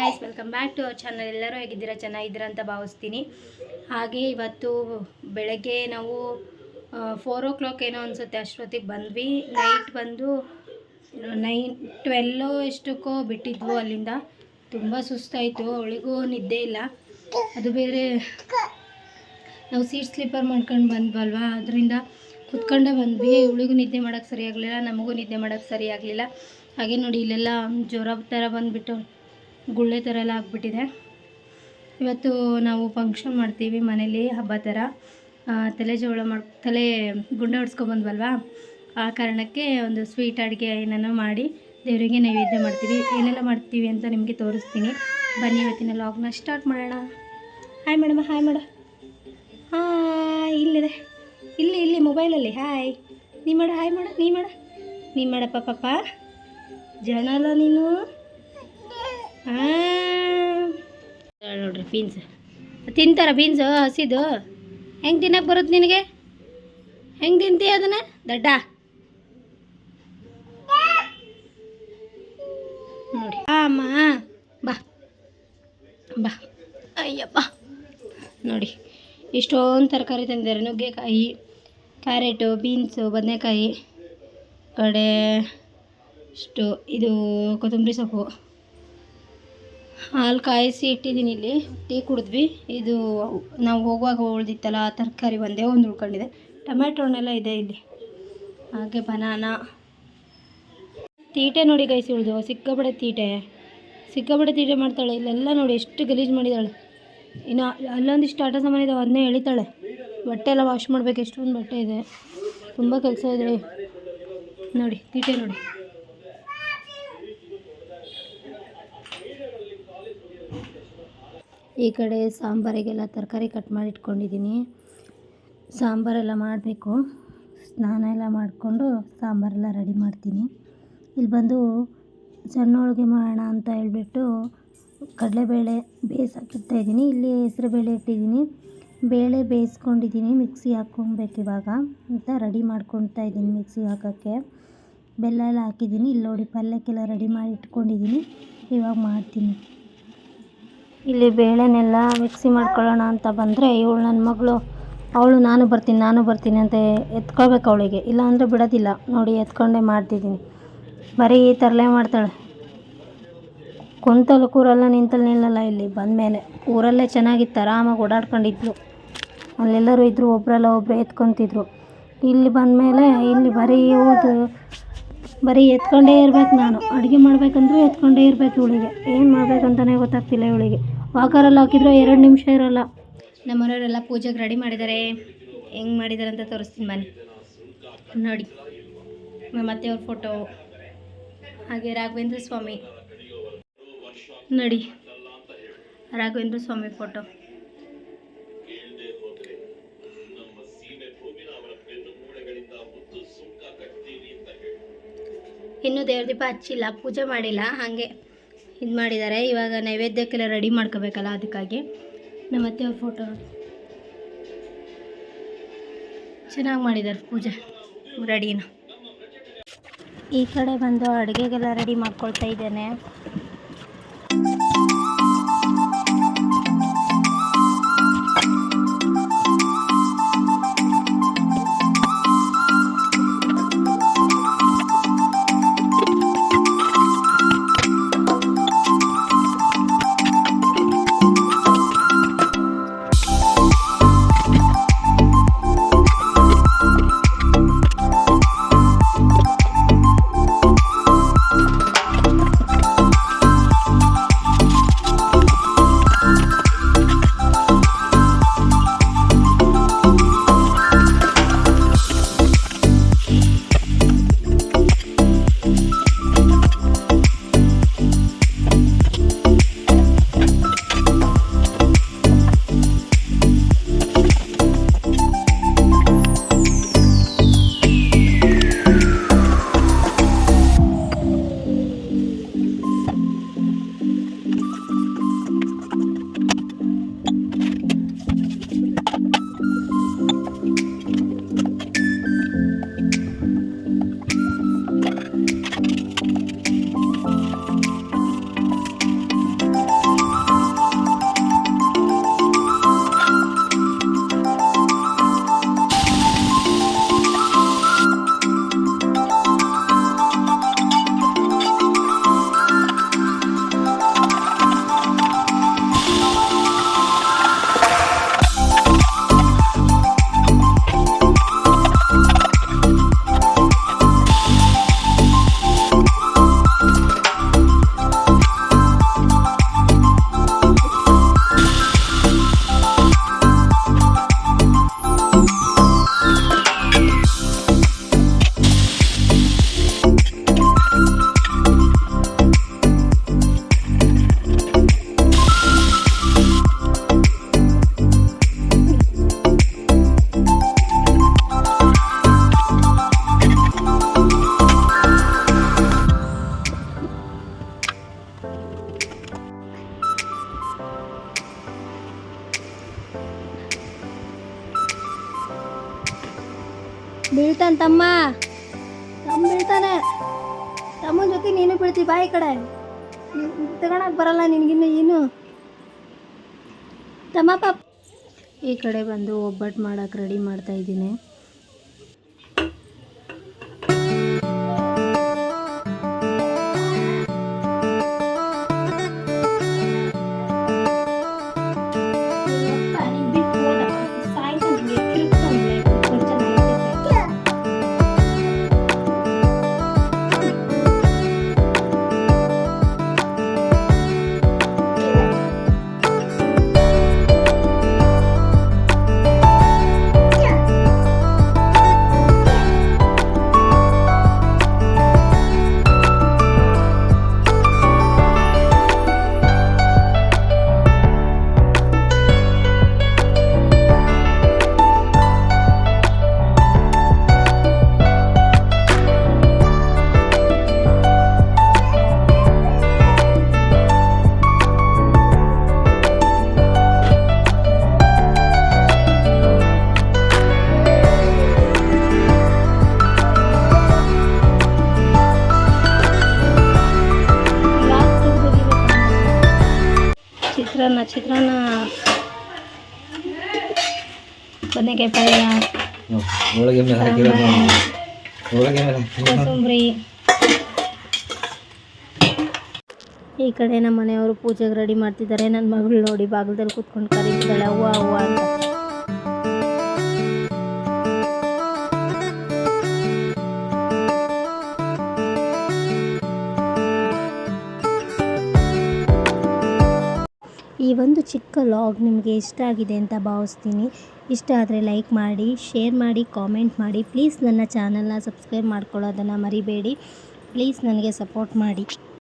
Guys, welcome back to our channel. ಎಲ್ಲರೂ ಹೇಗಿದ್ದೀರಾ? ಚೆನ್ನಾಗಿದ್ದೀರಾ ಅಂತ ಭಾವಿಸ್ತೀನಿ. ಹಾಗೆ ಇವತ್ತು ಬೆಳಗ್ಗೆ ನಾವು 4 o'clock ಏನೋ ಅನಿಸುತ್ತೆ ಅಷ್ಟೊತ್ತಿಗೆ ಬಂದ್ವಿ. ನೈಟ್ ಬಂದು 12 ಎಷ್ಟಕ್ಕೋ ಬಿಟ್ಟಿದ್ವು. ಅಲ್ಲಿಂದ ತುಂಬ ಸುಸ್ತಾಯಿತು, ಅವಳಿಗೂ ನಿದ್ದೆ ಇಲ್ಲ. ಅದು ಬೇರೆ ನಾವು ಸೀಟ್ ಸ್ಲೀಪರ್ ಮಾಡ್ಕೊಂಡು ಬಂದ್ವಲ್ವ, ಅದರಿಂದ ಕುತ್ಕೊಂಡೇ ಬಂದ್ವಿ. ಇವಳಿಗೂ ನಿದ್ದೆ ಮಾಡೋಕ್ಕೆ ಸರಿಯಾಗಲಿಲ್ಲ, ನಮಗೂ ನಿದ್ದೆ ಮಾಡೋಕ್ಕೆ ಸರಿಯಾಗಲಿಲ್ಲ. ಹಾಗೆ ನೋಡಿ, ಇಲ್ಲೆಲ್ಲ ಜ್ವರ ಥರ ಬಂದುಬಿಟ್ಟು ಗುಳ್ಳೆ ಥರ ಎಲ್ಲ ಆಗಿಬಿಟ್ಟಿದೆ. ಇವತ್ತು ನಾವು ಫಂಕ್ಷನ್ ಮಾಡ್ತೀವಿ ಮನೇಲಿ, ಹಬ್ಬ ಥರ. ತಲೆ ಗುಂಡೆ ಹೊಡ್ಸ್ಕೊಬಂದ್ವಲ್ವ, ಆ ಕಾರಣಕ್ಕೆ ಒಂದು ಸ್ವೀಟ್ ಅಡುಗೆ ಏನೇನೋ ಮಾಡಿ ದೇವರಿಗೆ ನೈವೇದ್ಯ ಮಾಡ್ತೀವಿ. ಏನೆಲ್ಲ ಮಾಡ್ತೀವಿ ಅಂತ ನಿಮಗೆ ತೋರಿಸ್ತೀನಿ. ಬನ್ನಿ, ಇವತ್ತಿನ ಲಾಗ್ನ ಸ್ಟಾರ್ಟ್ ಮಾಡೋಣ. ಹಾಯ್ ಮೇಡಮ್, ಹಾಯ್ ಮೇಡ. ಹಾಯ್, ಇಲ್ಲಿದೆ, ಇಲ್ಲಿ ಮೊಬೈಲಲ್ಲಿ. ಹಾಯ್, ನೀ ಮಾಡ, ಹಾಯ್ ಮಾಡ, ನೀ ಮಾಡಪ್ಪ ಪಾಪ. ಜನಲ್ಲ ನೀನು. ನೋಡ್ರಿ, ಬೀನ್ಸ್ ತಿಂತಾರ. ಬೀನ್ಸ್ ಹಸಿದು ಹೆಂಗೆ ತಿನ್ನಕ್ಕೆ ಬರುತ್ತೆ ನಿನಗೆ? ಹೆಂಗೆ ತಿಂತೀಯ ಅದನ್ನು? ದಡ್ಡ ನೋಡಿ. ಅಮ್ಮ ಬಾ ಬಾ, ಅಯ್ಯಪ್ಪ. ನೋಡಿ, ಇಷ್ಟೊಂದು ತರಕಾರಿ ತಂದಿದ್ದಾರೆ. ನುಗ್ಗೆಕಾಯಿ, ಕ್ಯಾರೆಟು, ಬೀನ್ಸು, ಬದನೆಕಾಯಿ, ಕಡೆ ಇಷ್ಟು ಇದು ಕೊತ್ತಂಬರಿ ಸೊಪ್ಪು. ಹಾಲು ಕಾಯಿಸಿ ಇಟ್ಟಿದ್ದೀನಿ. ಇಲ್ಲಿ ಟೀ ಕುಡಿದ್ವಿ. ಇದು ನಾವು ಹೋಗುವಾಗ ಉಳ್ದಿತ್ತಲ್ಲ, ಆ ತರಕಾರಿ ಒಂದೇ ಒಂದು ಉಳ್ಕೊಂಡಿದೆ. ಟೊಮೆಟೊ ಹಣ್ಣೆಲ್ಲ ಇದೆ ಇಲ್ಲಿ. ಹಾಗೆ ಬನಾನಾ. ತೀಟೆ ನೋಡಿ ಗೈಸ್, ಉಳಿದು ಸಿಕ್ಕಾಪಟ್ಟೆ ತೀಟೆ ಮಾಡ್ತಾಳೆ. ಇಲ್ಲೆಲ್ಲ ನೋಡಿ ಎಷ್ಟು ಗಲೀಜು ಮಾಡಿದ್ದಾಳೆ. ಇನ್ನು ಅಲ್ಲೊಂದಿಷ್ಟು ಆಟ ಸಾಮಾನು ಇದಾವೆ, ಅದನ್ನೇ ಎಳಿತಾಳೆ. ಬಟ್ಟೆ ಎಲ್ಲ ವಾಶ್ ಮಾಡಬೇಕು, ಎಷ್ಟೊಂದು ಬಟ್ಟೆ ಇದೆ, ತುಂಬ ಕೆಲಸ ಇದೆ. ನೋಡಿ ತೀಟೆ ನೋಡಿ. ಈ ಕಡೆ ಸಾಂಬಾರಿಗೆಲ್ಲ ತರಕಾರಿ ಕಟ್ ಮಾಡಿ ಇಟ್ಕೊಂಡಿದ್ದೀನಿ. ಸಾಂಬಾರೆಲ್ಲ ಮಾಡಬೇಕು. ಸ್ನಾನ ಎಲ್ಲ ಮಾಡಿಕೊಂಡು ಸಾಂಬಾರೆಲ್ಲ ರೆಡಿ ಮಾಡ್ತೀನಿ. ಇಲ್ಲಿ ಬಂದು ಸಣ್ಣ ಹೋಳಿಗೆ ಮಾಡೋಣ ಅಂತ ಹೇಳ್ಬಿಟ್ಟು ಕಡಲೆಬೇಳೆ ಬೇಯಿಸಾಕಿಡ್ತಾಯಿದ್ದೀನಿ. ಇಲ್ಲಿ ಹೆಸರುಬೇಳೆ ಇಟ್ಟಿದ್ದೀನಿ. ಬೇಳೆ ಬೇಯಿಸ್ಕೊಂಡಿದ್ದೀನಿ. ಮಿಕ್ಸಿ ಹಾಕ್ಕೊಬೇಕು ಇವಾಗ ಅಂತ ರೆಡಿ ಮಾಡ್ಕೊತಾ ಇದ್ದೀನಿ. ಮಿಕ್ಸಿ ಹಾಕೋಕ್ಕೆ ಬೆಲ್ಲ ಎಲ್ಲ ಹಾಕಿದ್ದೀನಿ. ಇಲ್ಲಿ ನೋಡಿ, ಪಲ್ಯಕ್ಕೆಲ್ಲ ರೆಡಿ ಮಾಡಿ ಇಟ್ಕೊಂಡಿದ್ದೀನಿ. ಇವಾಗ ಮಾಡ್ತೀನಿ. ಇಲ್ಲಿ ಬೇಳೆನೆಲ್ಲ ಮಿಕ್ಸಿ ಮಾಡ್ಕೊಳ್ಳೋಣ ಅಂತ ಬಂದರೆ, ಇವಳು ನನ್ನ ಮಗಳು, ಅವಳು ನಾನು ಬರ್ತೀನಿ ಅಂತ ಎತ್ಕೊಳ್ಬೇಕು ಅವಳಿಗೆ. ಇಲ್ಲಾಂದರೆ ಬಿಡೋದಿಲ್ಲ. ನೋಡಿ, ಎತ್ಕೊಂಡೇ ಮಾಡ್ತಿದ್ದೀನಿ. ಬರೀ ಈ ಥರಲೇ ಮಾಡ್ತಾಳೆ. ಕುಂತಲು ಕೂರಲ್ಲ, ನಿಂತಲ್ಲಿ ನಿಲ್ಲಲ್ಲ. ಇಲ್ಲಿ ಬಂದಮೇಲೆ ಊರಲ್ಲೇ ಚೆನ್ನಾಗಿತ್ತು, ಆರಾಮಾಗಿ ಓಡಾಡ್ಕೊಂಡಿದ್ಲು. ಅಲ್ಲೆಲ್ಲರೂ ಇದ್ದರು, ಒಬ್ಬರು ಎತ್ಕೊತಿದ್ರು. ಇಲ್ಲಿ ಬಂದಮೇಲೆ ಇಲ್ಲಿ ಬರೀ ಎತ್ಕೊಂಡೇ ಇರ್ಬೇಕು. ನಾನು ಅಡುಗೆ ಮಾಡ್ಬೇಕಂದ್ರೂ ಎತ್ಕೊಂಡೇ ಇರಬೇಕು. ಇವಳಿಗೆ ಏನು ಮಾಡ್ಬೇಕಂತಲೇ ಗೊತ್ತಾಗ್ತಿಲ್ಲ. ಇವಳಿಗೆ ವಾಕರಲ್ಲಿ ಹಾಕಿದ್ರು 2 ನಿಮಿಷ ಇರೋಲ್ಲ. ನಮ್ಮನೆಯವರೆಲ್ಲ ಪೂಜೆಗೆ ರೆಡಿ ಮಾಡಿದ್ದಾರೆ. ಹೆಂಗೆ ಮಾಡಿದ್ದಾರೆ ಅಂತ ತೋರಿಸ್ತೀನಿ ಬನ್ನಿ. ನೋಡಿ, ನಮ್ಮ ಅತ್ತೆಯವ್ರ ಫೋಟೋ, ಹಾಗೆ ರಾಘವೇಂದ್ರ ಸ್ವಾಮಿ. ನೋಡಿ, ರಾಘವೇಂದ್ರ ಸ್ವಾಮಿ ಫೋಟೋ. ಇನ್ನೂ ದೇವ್ರ ದೀಪ ಹಚ್ಚಿಲ್ಲ, ಪೂಜೆ ಮಾಡಿಲ್ಲ, ಹಾಗೆ ಇದು ಮಾಡಿದ್ದಾರೆ. ಇವಾಗ ನೈವೇದ್ಯಕ್ಕೆಲ್ಲ ರೆಡಿ ಮಾಡ್ಕೋಬೇಕಲ್ಲ, ಅದಕ್ಕಾಗಿ. ನಮ್ಮ ಅತ್ತೆಯವ್ರ ಫೋಟೋ ನೋಡಿ, ಚೆನ್ನಾಗಿ ಮಾಡಿದ್ದಾರೆ ಪೂಜೆ ರೆಡಿನ. ಈ ಕಡೆ ಬಂದು ಅಡುಗೆಗೆಲ್ಲ ರೆಡಿ ಮಾಡ್ಕೊಳ್ತಾ ಇದ್ದೇನೆ. ಬೀಳ್ತಾನೆ ತಮ್ಮ ಬೀಳ್ತಾನೆ. ತಮ್ಮನ ಜೊತೆ ನೀನು ಬೀಳ್ತಿ. ಬಾಯಿ ಕಡೆ ತಗೊಳಕ್ ಬರಲ್ಲ ನಿನಗಿನ್ನು ಏನು ತಮ್ಮ ಪಾಪ. ಈ ಕಡೆ ಬಂದು ಒಬ್ಬಟ್ಟು ಮಾಡೋಕೆ ರೆಡಿ ಮಾಡ್ತಾ ಇದ್ದೀನಿ. ಚಿತ್ರಾನ್ನ ಬದನೆಕಾಯಿ ಪಲ್ಯ, ಕೋಸಂಬರಿ. ಈ ಕಡೆ ನಮ್ಮ ಮನೆಯವರು ಪೂಜೆಗೆ ರೆಡಿ ಮಾಡ್ತಿದ್ದಾರೆ. ನನ್ನ ಮಗಳು ನೋಡಿ ಬಾಗಿಲದಲ್ಲಿ ಕೂತ್ಕೊಂಡು ಕರೀತಿದ್ದಾಳೆ ಅವ್ವ ಅವ್ವ ಅಂತ. ಈ ಒಂದು ಚಿಕ್ಕ ವ್ಲಾಗ್ ನಿಮಗೆ ಇಷ್ಟ ಆಗಿದೆ ಅಂತ ಭಾವಿಸ್ತೀನಿ. ಇಷ್ಟ ಆದರೆ ಲೈಕ್ ಮಾಡಿ, ಶೇರ್ ಮಾಡಿ, ಕಾಮೆಂಟ್ ಮಾಡಿ. ಪ್ಲೀಸ್ ನನ್ನ ಚಾನಲ್ನ ಸಬ್ಸ್ಕ್ರೈಬ್ ಮಾಡ್ಕೊಳ್ಳೋದನ್ನು ಮರಿಬೇಡಿ. ಪ್ಲೀಸ್ ನನಗೆ ಸಪೋರ್ಟ್ ಮಾಡಿ.